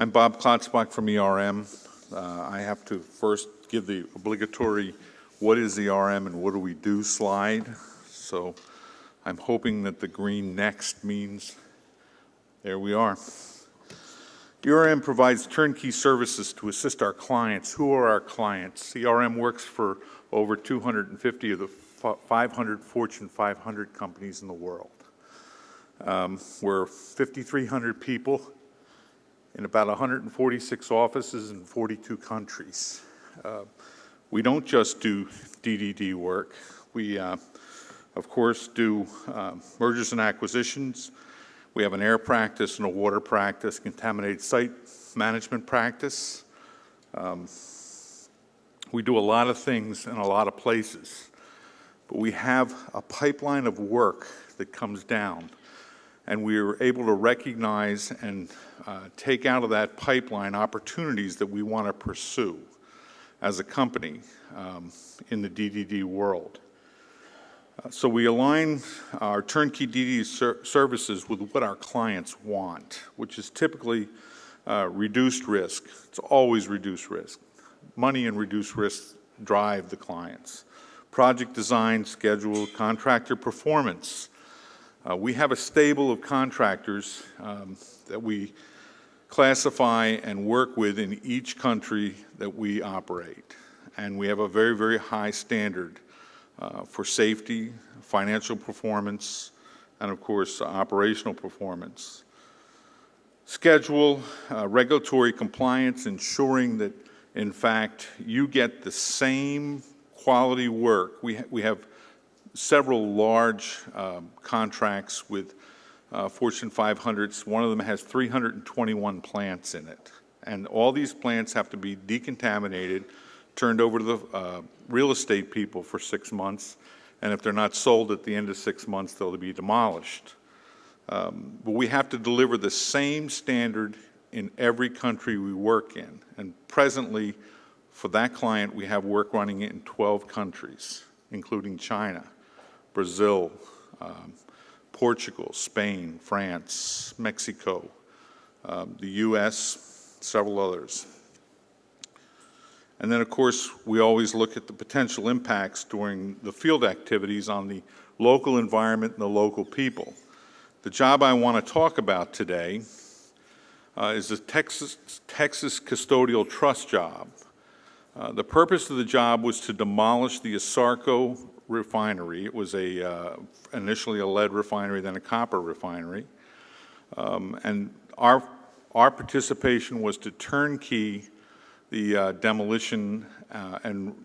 I'm Bob Klotzbach from ERM. I have to first give the obligatory what is ERM and what do we do slide. So I'm hoping that the green next means there we are. ERM provides turnkey services to assist our clients. Who are our clients? ERM works for over 250 of the 500 Fortune 500 companies in the world. We're 5,300 people in about 146 offices in 42 countries. We don't just do DDD work. We, of course, do mergers and acquisitions. We have an air practice and a water practice, contaminated site management practice. We do a lot of things in a lot of places, but we have a pipeline of work that comes down, and we are able to recognize and take out of that pipeline opportunities that we want to pursue as a company in the DDD world. So we align our turnkey DDD services with what our clients want, which is typically reduced risk. It's always reduced risk. Money and reduced risk drive the clients. Project design, schedule, contractor performance. We have a stable of contractors that we classify and work with in each country that we operate. And we have a very, very high standard for safety, financial performance, and of course, operational performance. Schedule, regulatory compliance, ensuring that, in fact, you get the same quality work. We have several large contracts with Fortune 500s. One of them has 321 plants in it. And all these plants have to be decontaminated, turned over to the real estate people for 6 months. And if they're not sold at the end of 6 months, they'll be demolished. But we have to deliver the same standard in every country we work in. And presently, for that client, we have work running in 12 countries, including China, Brazil, Portugal, Spain, France, Mexico, the US, several others. And then, of course, we always look at the potential impacts during the field activities on the local environment and the local people. The job I want to talk about today is the Texas Custodial Trust job. The purpose of the job was to demolish the Asarco refinery. It was initially a lead refinery, then a copper refinery. And our participation was to turnkey the demolition and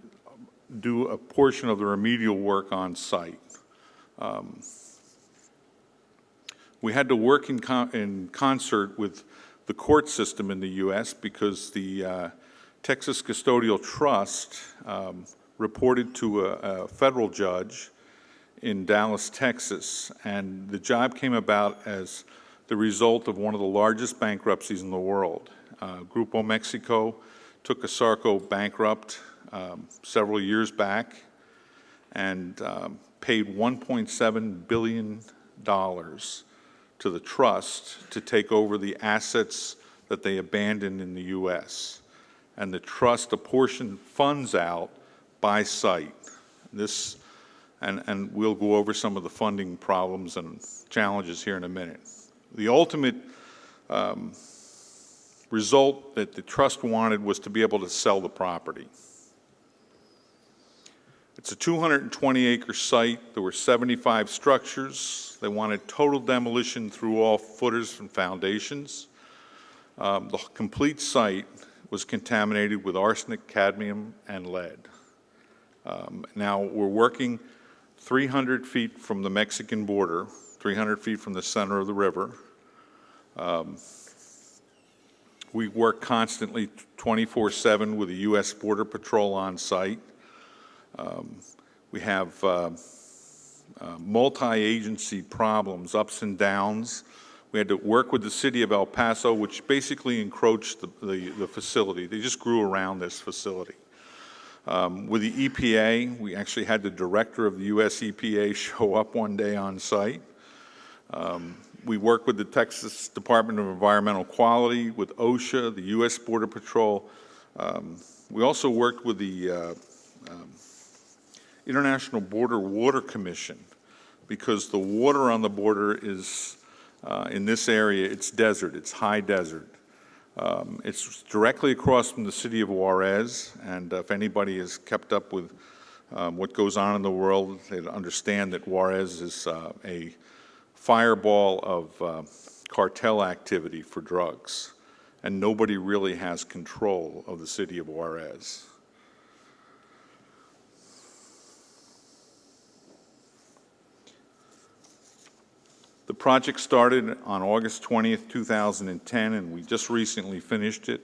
do a portion of the remedial work on site. We had to work in concert with the court system in the U.S. because the Texas Custodial Trust reported to a federal judge in Dallas, Texas, and the job came about as the result of one of the largest bankruptcies in the world. Grupo Mexico took Asarco bankrupt several years back and paid $1.7 billion to the trust to take over the assets that they abandoned in the U.S. And the trust apportioned funds out by site. And we'll go over some of the funding problems and challenges here in a minute. The ultimate result that the trust wanted was to be able to sell the property. It's a 220-acre site. There were 75 structures. They wanted total demolition through all footers and foundations. The complete site was contaminated with arsenic, cadmium, and lead. Now, we're working 300 feet from the Mexican border, 300 feet from the center of the river. We work constantly 24/7 with the U.S. Border Patrol on site. We have multi-agency problems, ups and downs. We had to work with the city of El Paso, which basically encroached the facility. They just grew around this facility. With the EPA, we actually had the director of the U.S. EPA show up one day on site. We work with the Texas Department of Environmental Quality, with OSHA, the U.S. Border Patrol. We also worked with the International Border Water Commission, because the water on the border is, in this area, it's desert, it's high desert. It's directly across from the city of Juarez, and if anybody has kept up with what goes on in the world, they understand that Juarez is a fireball of cartel activity for drugs, and nobody really has control of the city of Juarez. The project started on August 20th, 2010, and we just recently finished it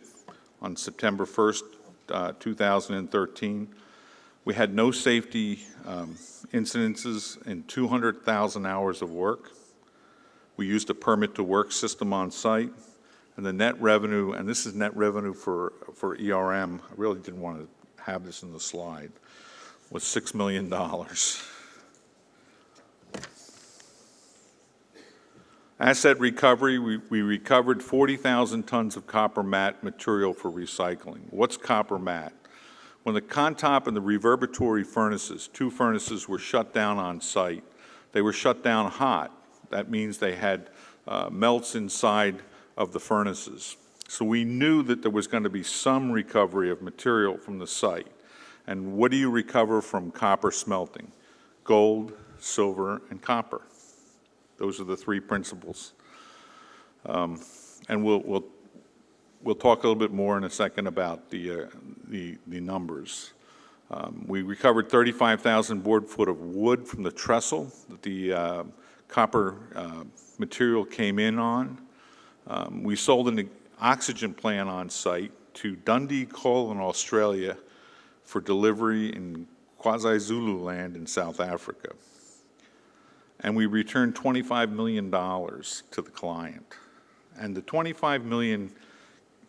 on September 1st, 2013. We had no safety incidences in 200,000 hours of work. We used a permit-to-work system on site, and the net revenue, and this is net revenue for ERM, I really didn't want to have this in the slide, was $6 million. Asset recovery, we recovered 40,000 tons of copper matte material for recycling. What's copper matte? When the contop and the reverberatory furnaces, 2 furnaces, were shut down on site, they were shut down hot. That means they had melts inside of the furnaces. So we knew that there was going to be some recovery of material from the site. And what do you recover from copper smelting? Gold, silver, and copper. Those are the 3 principles. And we'll talk a little bit more in a second about the numbers. We recovered 35,000 board foot of wood from the trestle that the copper material came in on. We sold an oxygen plant on site to Dundee Coal in Australia for delivery in Quasi-Zululand in South Africa. And we returned $25 million to the client. And the $25 million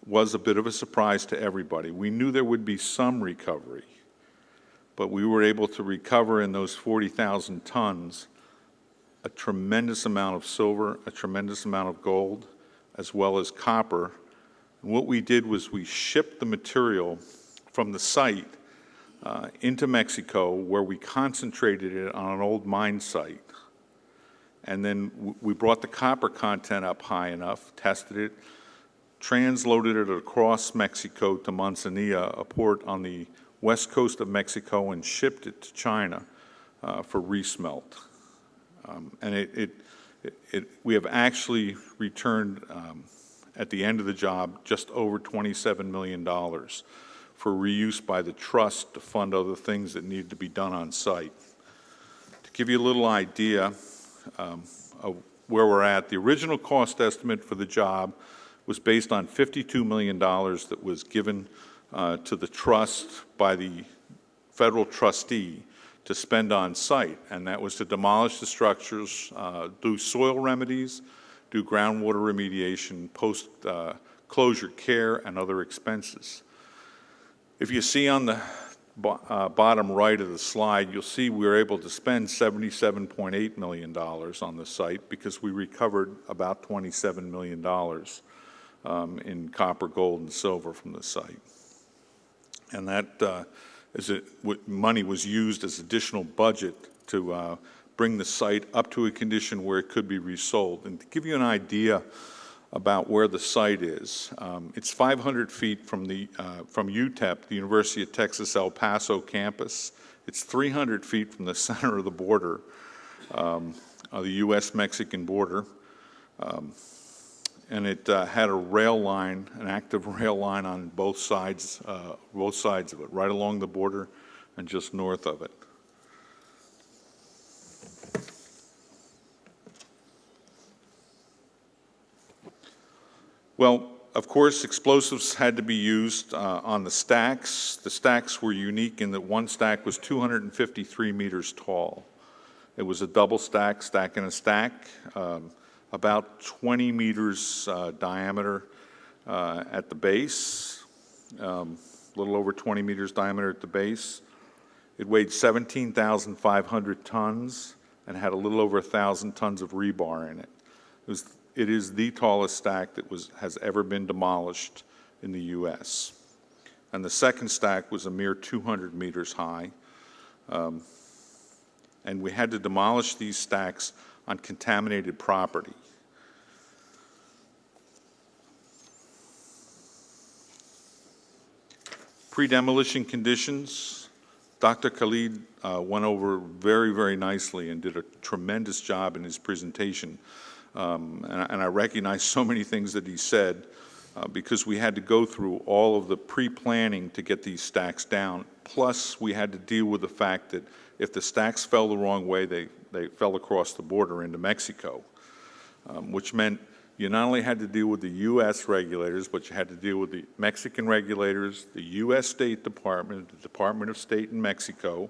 was a bit of a surprise to everybody. We knew there would be some recovery, but we were able to recover in those 40,000 tons a tremendous amount of silver, a tremendous amount of gold, as well as copper. And what we did was we shipped the material from the site into Mexico, where we concentrated it on an old mine site. And then we brought the copper content up high enough, tested it, transloaded it across Mexico to Manzanilla, a port on the west coast of Mexico, and shipped it to China for resmelt. And we have actually returned, at the end of the job, just over $27 million for reuse by the trust to fund other things that needed to be done on site. To give you a little idea of where we're at, the original cost estimate for the job was based on $52 million that was given to the trust by the federal trustee to spend on site, and that was to demolish the structures, do soil remedies, do groundwater remediation, post-closure care, and other expenses. If you see on the bottom right of the slide, you'll see we were able to spend $77.8 million on the site because we recovered about $27 million in copper, gold, and silver from the site. And that money was used as additional budget to bring the site up to a condition where it could be resold. And to give you an idea about where the site is, it's 500 feet from UTEP, the University of Texas El Paso campus. It's 300 feet from the center of the border, of the U.S.-Mexican border. And it had a rail line, an active rail line on both sides of it, right along the border and just north of it. Well, of course, explosives had to be used on the stacks. The stacks were unique in that one stack was 253 meters tall. It was a double stack, stack in a stack, about 20 meters diameter at the base, a little over 20 meters diameter at the base. It weighed 17,500 tons and had a little over 1,000 tons of rebar in it. It is the tallest stack that has ever been demolished in the U.S. And the second stack was a mere 200 meters high. And we had to demolish these stacks on contaminated property. Pre-demolition conditions, Dr. Khalid went over very, very nicely and did a tremendous job in his presentation. And I recognize so many things that he said because we had to go through all of the pre-planning to get these stacks down. Plus, we had to deal with the fact that if the stacks fell the wrong way, they fell across the border into Mexico, which meant you not only had to deal with the U.S. regulators, but you had to deal with the Mexican regulators, the U.S. State Department, the Department of State in Mexico,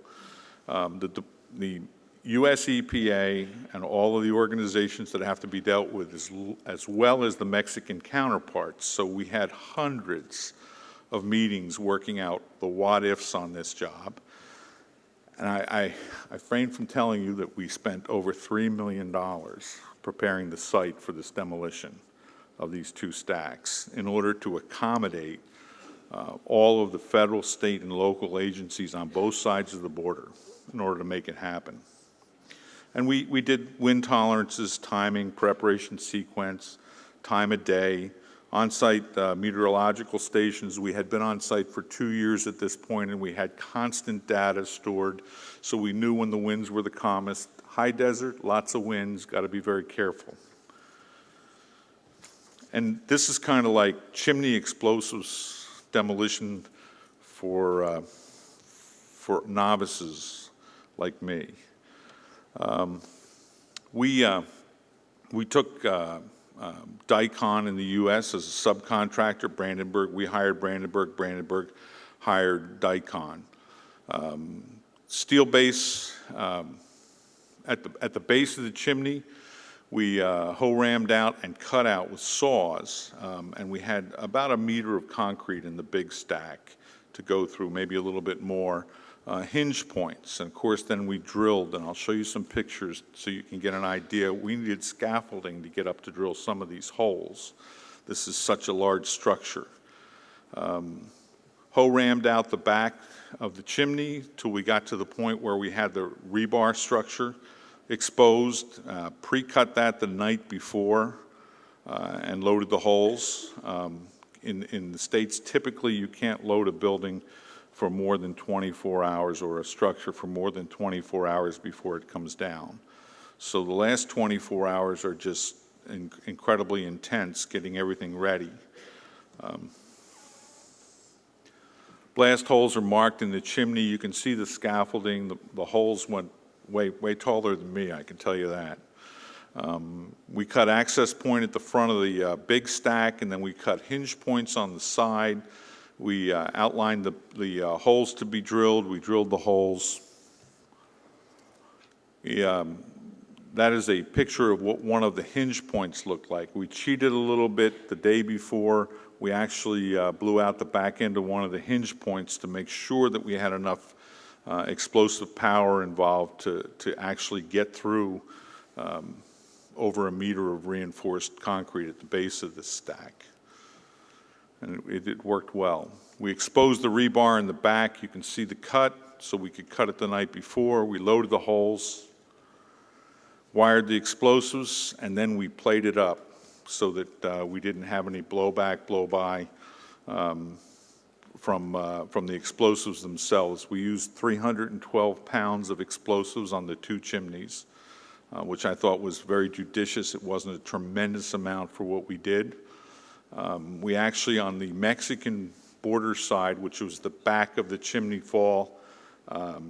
the U.S. EPA, and all of the organizations that have to be dealt with, as well as the Mexican counterparts. So we had hundreds of meetings working out the what-ifs on this job. And I refrain from telling you that we spent over $3 million preparing the site for this demolition of these two stacks in order to accommodate all of the federal, state, and local agencies on both sides of the border in order to make it happen. And we did wind tolerances, timing, preparation sequence, time of day, on-site meteorological stations. We had been on site for 2 years at this point, and we had constant data stored, so we knew when the winds were the calmest. High desert, lots of winds, got to be very careful. And this is kind of like chimney explosives demolition for novices like me. We took Dicon in the U.S. as a subcontractor, Brandenburg. We hired Brandenburg. Brandenburg hired Dicon. Steel base at the base of the chimney, we hoe rammed out and cut out with saws, and we had about 1 meter of concrete in the big stack to go through, maybe a little bit more. Hinge points, and of course then we drilled, and I'll show you some pictures so you can get an idea. We needed scaffolding to get up to drill some of these holes. This is such a large structure. Hoe rammed out the back of the chimney till we got to the point where we had the rebar structure exposed, pre-cut that the night before, and loaded the holes. In the States, typically you can't load a building for more than 24 hours or a structure for more than 24 hours before it comes down. So the last 24 hours are just incredibly intense, getting everything ready. Blast holes are marked in the chimney. You can see the scaffolding. The holes went way taller than me, I can tell you that. We cut access point at the front of the big stack, and then we cut hinge points on the side. We outlined the holes to be drilled. We drilled the holes. That is a picture of what one of the hinge points looked like. We cheated a little bit the day before. We actually blew out the back end of one of the hinge points to make sure that we had enough explosive power involved to actually get through over 1 meter of reinforced concrete at the base of the stack. And it worked well. We exposed the rebar in the back. You can see the cut, so we could cut it the night before. We loaded the holes, wired the explosives, and then we plated up so that we didn't have any blowback, blow-by from the explosives themselves. We used 312 pounds of explosives on the 2 chimneys, which I thought was very judicious. It wasn't a tremendous amount for what we did. We actually, on the Mexican border side, which was the back of the chimney fall,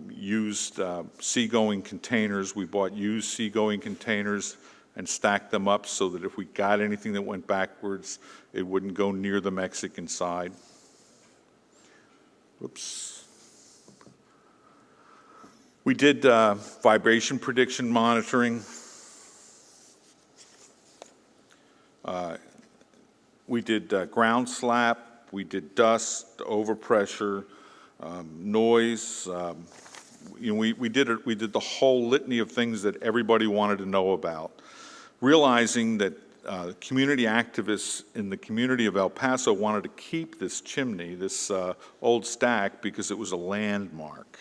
used seagoing containers. We bought used seagoing containers and stacked them up so that if we got anything that went backwards, it wouldn't go near the Mexican side. Whoops. We did vibration prediction monitoring. We did ground slap, we did dust, overpressure, noise. We did the whole litany of things that everybody wanted to know about. realizing that community activists in the community of El Paso wanted to keep this chimney, this old stack, because it was a landmark.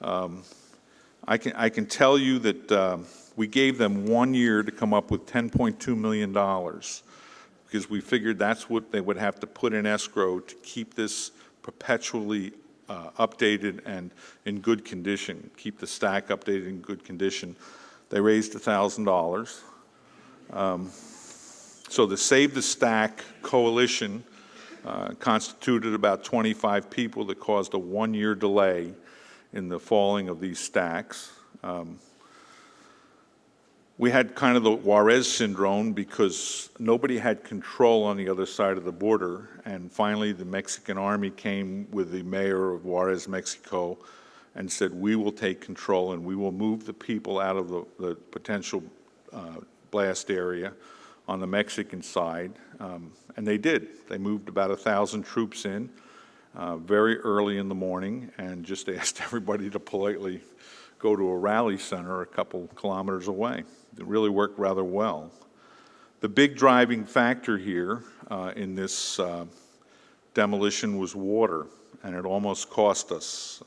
I can tell you that we gave them 1 year to come up with $10.2 million, because we figured that's what they would have to put in escrow to keep this perpetually updated and in good condition, keep the stack updated in good condition. They raised $1,000. So the Save the Stack coalition constituted about 25 people that caused a 1 year delay in the falling of these stacks. We had kind of the Juarez syndrome because nobody had control on the other side of the border, and finally the Mexican army came with the mayor of Juarez, Mexico, and said, we will take control and we will move the people out of the potential blast area on the Mexican side, and they did. They moved about 1,000 troops in very early in the morning and just asked everybody to politely go to a rally center a couple kilometers away. It really worked rather well. The big driving factor here in this demolition was water, and it almost cost us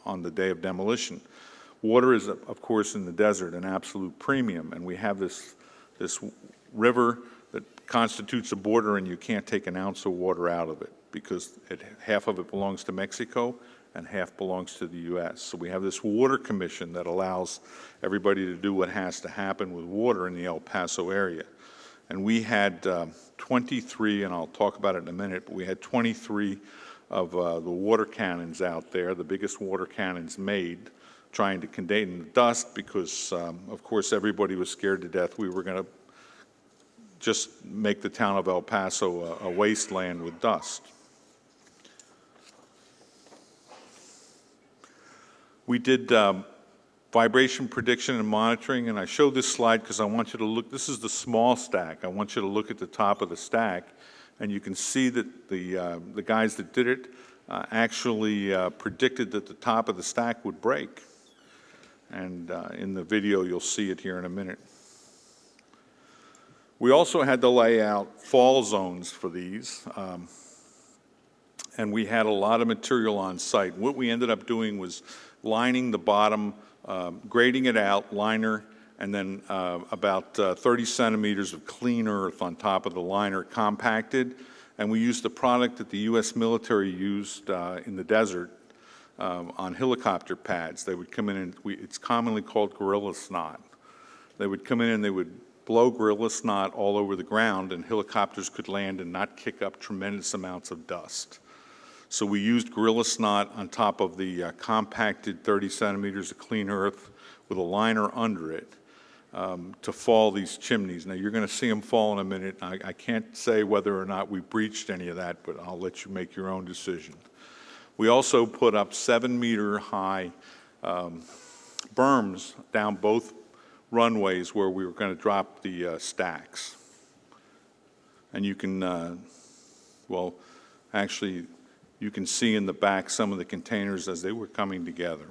on the day of demolition. Water is, of course, in the desert an absolute premium, and we have this river that constitutes a border, and you can't take an ounce of water out of it because half of it belongs to Mexico and half belongs to the U.S. So we have this water commission that allows everybody to do what has to happen with water in the El Paso area. And we had 23, and I'll talk about it in a minute, but we had 23 of the water cannons out there, the biggest water cannons made, trying to contain the dust because, of course, everybody was scared to death we were going to just make the town of El Paso a wasteland with dust. We did vibration prediction and monitoring, and I showed this slide because I want you to look. This is the small stack. I want you to look at the top of the stack, and you can see that the guys that did it actually predicted that the top of the stack would break. And in the video, you'll see it here in a minute. We also had to lay out fall zones for these, and we had a lot of material on site. What we ended up doing was lining the bottom, grading it out, liner, and then about 30 centimeters of clean earth on top of the liner, compacted. And we used the product that the U.S. military used in the desert on helicopter pads. They would come in and it's commonly called gorilla snot. They would come in and they would blow gorilla snot all over the ground, and helicopters could land and not kick up tremendous amounts of dust. So we used gorilla snot on top of the compacted 30 centimeters of clean earth with a liner under it to fall these chimneys. Now you're going to see them fall in a minute. I can't say whether or not we breached any of that, but I'll let you make your own decision. We also put up 7-meter high berms down both runways where we were going to drop the stacks. And you can, well, actually, you can see in the back some of the containers as they were coming together.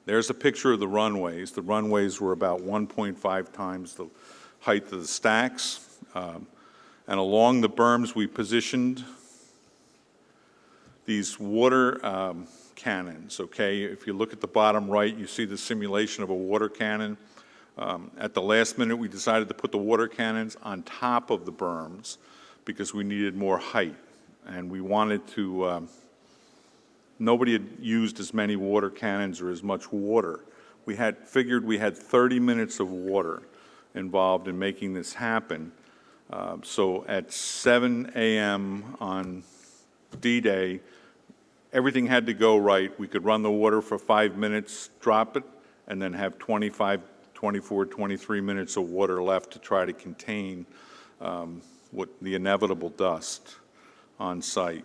There's a picture of the runways. The runways were about 1.5 times the height of the stacks. And along the berms, we positioned these water cannons, okay? If you look at the bottom right, you see the simulation of a water cannon. At the last minute, we decided to put the water cannons on top of the berms because we needed more height. And we wanted to, nobody had used as many water cannons or as much water. We had figured we had 30 minutes of water involved in making this happen. So at 7 a.m. on D-Day, everything had to go right. We could run the water for 5 minutes, drop it, and then have 25, 24, 23 minutes of water left to try to contain what the inevitable dust on site.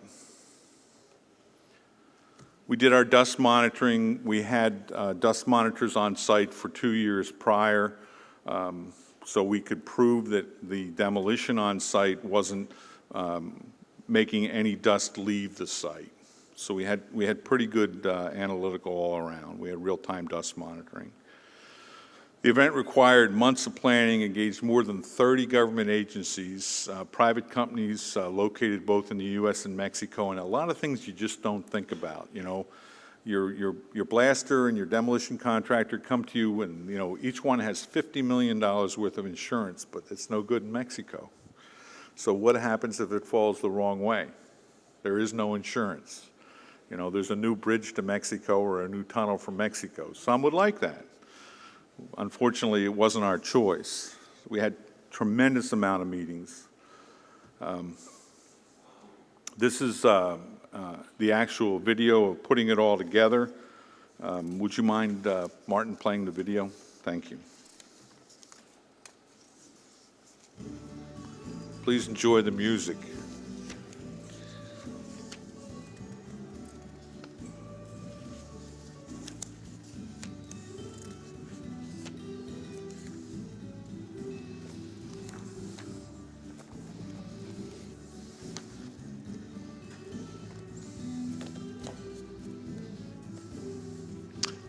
We did our dust monitoring. We had dust monitors on site for 2 years prior, so we could prove that the demolition on site wasn't making any dust leave the site. So we had pretty good analytical all around. We had real-time dust monitoring. The event required months of planning, engaged more than 30 government agencies, private companies located both in the U.S. and Mexico, and a lot of things you just don't think about. You know, your blaster and your demolition contractor come to you, and each one has $50 million worth of insurance, but it's no good in Mexico. So what happens if it falls the wrong way? There is no insurance. There's a new bridge to Mexico or a new tunnel from Mexico. Some would like that. Unfortunately, it wasn't our choice. We had tremendous amount of meetings. This is the actual video of putting it all together. Would you mind, Martin, playing the video? Thank you. Please enjoy the music.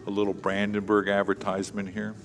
A little Brandenburg advertisement here.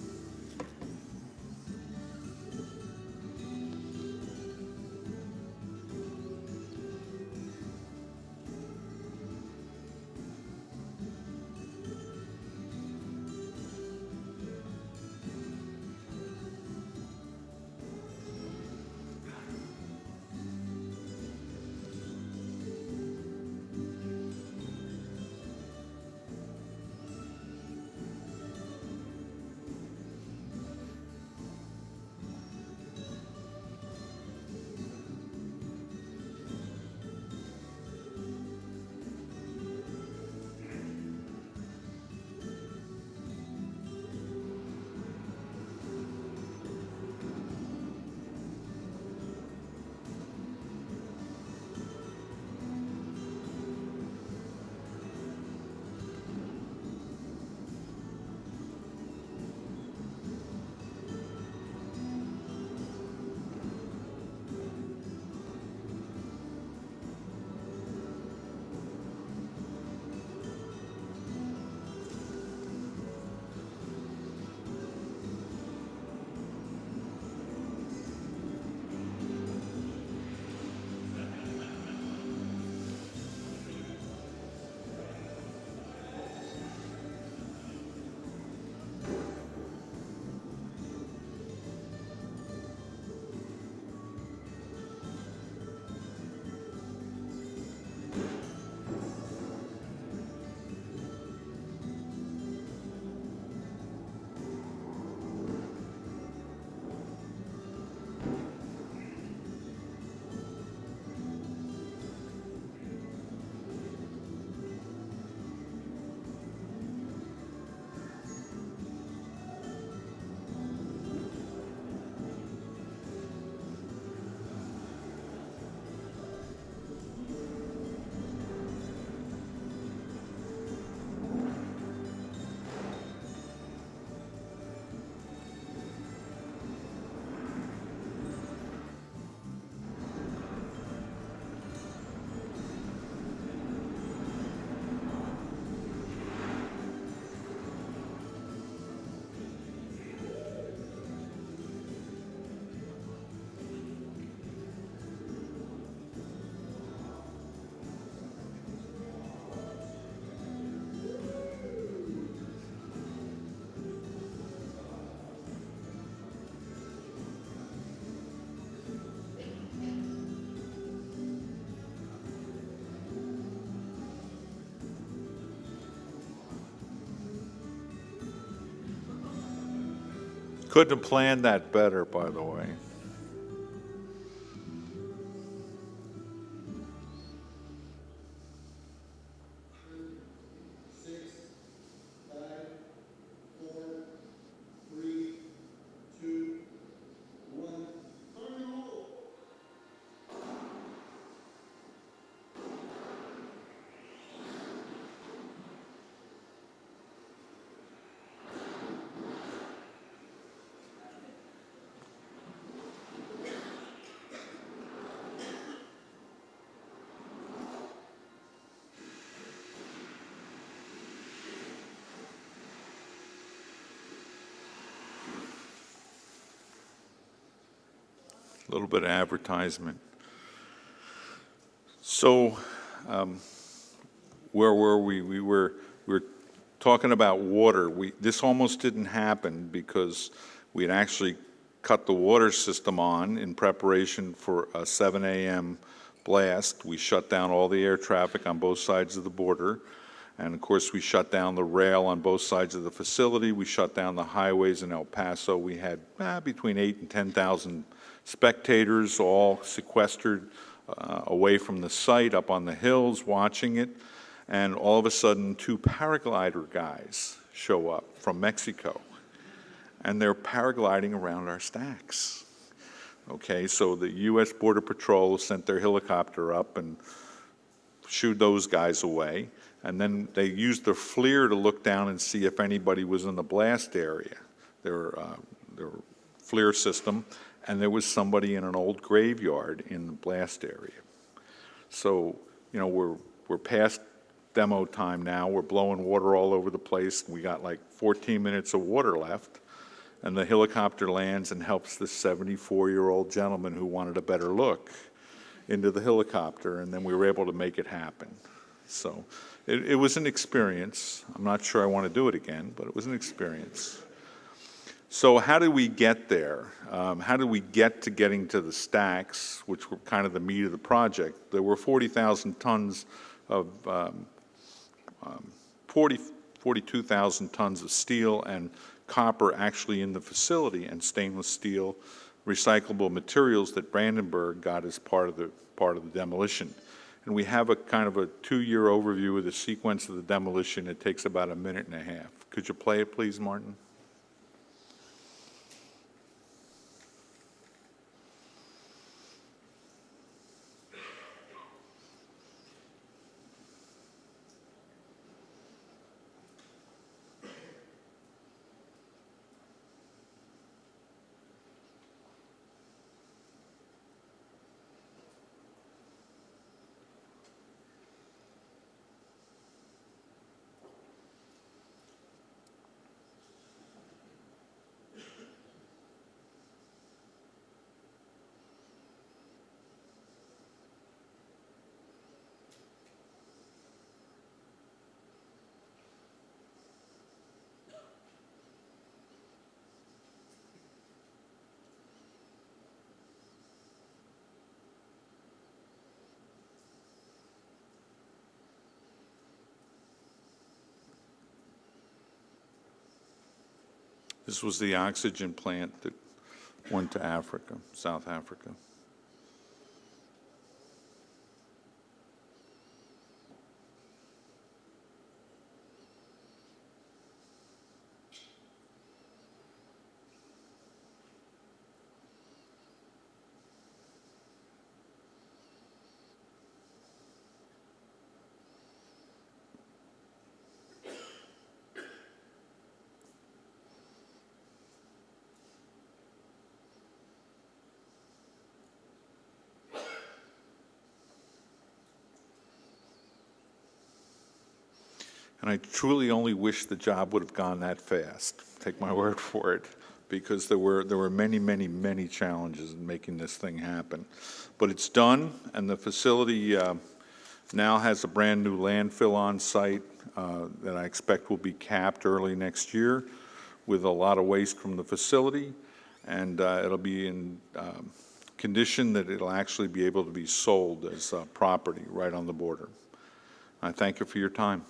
Couldn't have planned that better, by the way. little bit of advertisement. So, where were we? We were talking about water. This almost didn't happen because we had actually cut the water system on in preparation for a 7 a.m. blast. We shut down all the air traffic on both sides of the border. And of course, we shut down the rail on both sides of the facility. We shut down the highways in El Paso. We had between 8,000 and 10,000 spectators, all sequestered away from the site, up on the hills, watching it. And all of a sudden, 2 paraglider guys show up from Mexico. And they're paragliding around our stacks. Okay, so the U.S. Border Patrol sent their helicopter up and shooed those guys away. And then they used their FLIR to look down and see if anybody was in the blast area, their FLIR system, and there was somebody in an old graveyard in the blast area. So, you know, we're past demo time now. We're blowing water all over the place. We got like 14 minutes of water left, and the helicopter lands and helps this 74-year-old gentleman who wanted a better look into the helicopter, and then we were able to make it happen. So it was an experience. I'm not sure I want to do it again, but it was an experience. So how did we get there? How did we get to getting to the stacks, which were kind of the meat of the project? There were 40,000 tons of 42,000 tons of steel and copper actually in the facility, and stainless steel recyclable materials that Brandenburg got as part of the demolition. And we have a kind of a 2-year overview of the sequence of the demolition. It takes about a minute and a half. Could you play it, please, Martin? This was the oxygen plant that went to Africa, South Africa. And I truly only wish the job would have gone that fast. Take my word for it, because there were many, many, many challenges in making this thing happen. But it's done, and the facility now has a brand new landfill on site that I expect will be capped early next year with a lot of waste from the facility, and it'll be in condition that it'll actually be able to be sold as property right on the border. I thank you for your time.